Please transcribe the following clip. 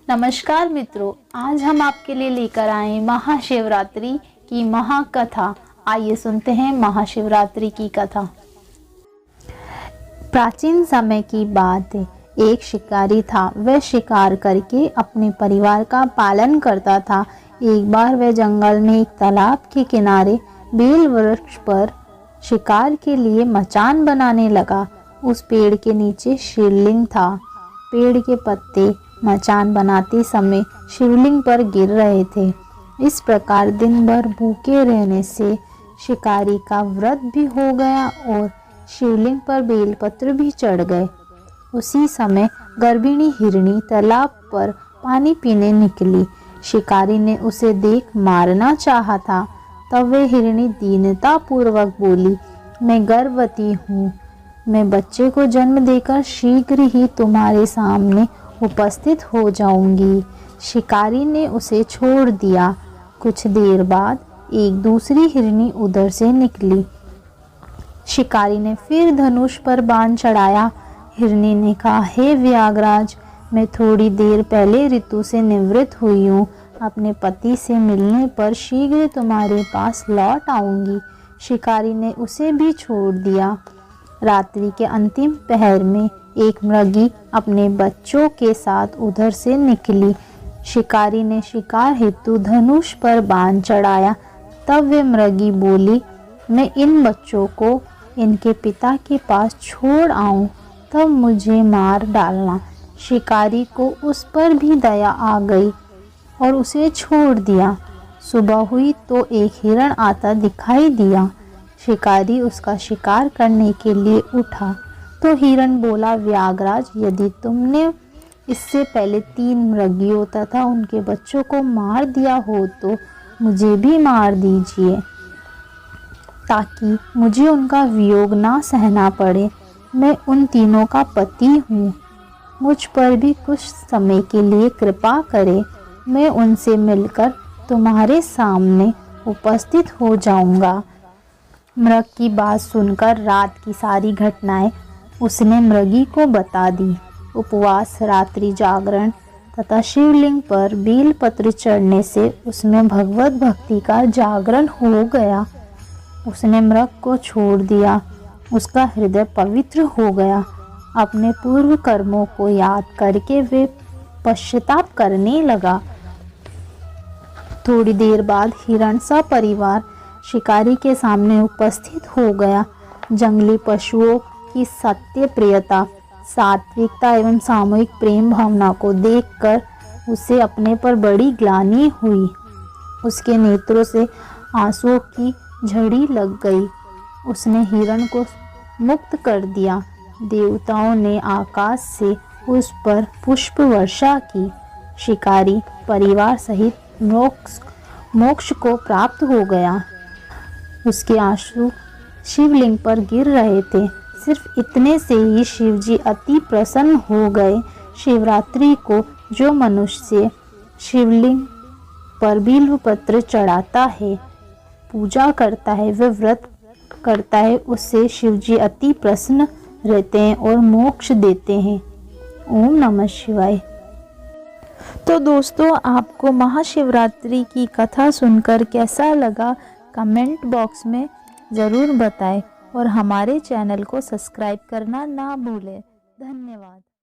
नमस्कार मित्रों, आज हम आपके लिए लेकर आए महाशिवरात्रि की महाकथा। आइए सुनते हैं महाशिवरात्रि की कथा। प्राचीन समय की बात है। एक शिकारी था। वह शिकार करके अपने परिवार का पालन करता था। एक बार वह जंगल में एक तालाब के किनारे बेल वृक्ष पर शिकार के लिए मचान बनाने लगा। उस पेड़ के नीचे शिवलिंग था। पेड़ के पत्ते मचान बनाते समय शिवलिंग पर गिर रहे थे। इस प्रकार दिन भर भूखे रहने से शिकारी का व्रत भी हो गया और शिवलिंग पर बेलपत्र भी चढ़ गए। उसी समय गर्भिणी हिरणी तालाब पर पानी पीने निकली। शिकारी ने उसे देख मारना चाहा था। तब वह हिरणी दीनता पूर्वक बोली, मैं गर्भवती हूँ। मैं बच्चे को जन्म देकर शीघ्र ही तुम्हारे सामने उपस्थित हो जाऊंगी। शिकारी ने उसे छोड़ दिया। कुछ देर बाद एक दूसरी हिरनी उधर से निकली। शिकारी ने फिर धनुष पर बाण चढ़ाया। हिरनी ने कहा, हे व्याघ्रराज, मैं थोड़ी देर पहले ऋतु से निवृत्त हुई हूँ। अपने पति से मिलने पर शीघ्र तुम्हारे पास लौट आऊंगी। शिकारी ने उसे भी छोड़ दिया। रात्रि के अंतिम पहर में एक मृगी अपने बच्चों के साथ उधर से निकली। शिकारी ने शिकार हेतु धनुष पर बाण चढ़ाया। तब वह मृगी बोली, मैं इन बच्चों को इनके पिता के पास छोड़ आऊं, तब मुझे मार डालना। शिकारी को उस पर भी दया आ गई और उसे छोड़ दिया। सुबह हुई तो एक हिरण आता दिखाई दिया। शिकारी उसका शिकार करने के लिए उठा तो हिरण बोला, व्याघ्रराज, यदि तुमने इससे पहले 3 मृगियों तथा उनके बच्चों को मार दिया हो तो मुझे भी मार दीजिए, ताकि मुझे उनका वियोग ना सहना पड़े। मैं उन तीनों का पति हूँ। मुझ पर भी कुछ समय के लिए कृपा करें। मैं उनसे मिलकर तुम्हारे सामने उपस्थित हो जाऊंगा। मृग की बात सुनकर रात की सारी घटनाएं उसने मृगी को बता दी। उपवास, रात्रि जागरण तथा शिवलिंग पर बेलपत्र चढ़ने से उसमें भगवत भक्ति का जागरण हो गया। उसने मृग को छोड़ दिया। उसका हृदय पवित्र हो गया। अपने पूर्व कर्मों को याद करके वे पश्चाताप करने लगा। थोड़ी देर बाद हिरण सपरिवार शिकारी के सामने उपस्थित हो गया। जंगली पशुओं की सत्य प्रियता, सात्विकता एवं सामूहिक प्रेम भावना को देखकर उसे अपने पर बड़ी ग्लानि हुई। उसके नेत्रों से आंसुओं की झड़ी लग गई। उसने हिरण को मुक्त कर दिया। देवताओं ने आकाश से उस पर पुष्प वर्षा की। शिकारी परिवार सहित मोक्ष को प्राप्त हो गया। उसके आंसू शिवलिंग पर गिर रहे थे। सिर्फ इतने से ही शिवजी अति प्रसन्न हो गए। शिवरात्रि को जो मनुष्य शिवलिंग पर बिल्वपत्र चढ़ाता है, पूजा करता है, वह व्रत करता है, उससे शिवजी अति प्रसन्न रहते हैं और मोक्ष देते हैं। ओम नमः शिवाय। तो दोस्तों, आपको महाशिवरात्रि की कथा सुनकर कैसा लगा कमेंट बॉक्स में ज़रूर बताएं और हमारे चैनल को सब्सक्राइब करना ना भूलें। धन्यवाद।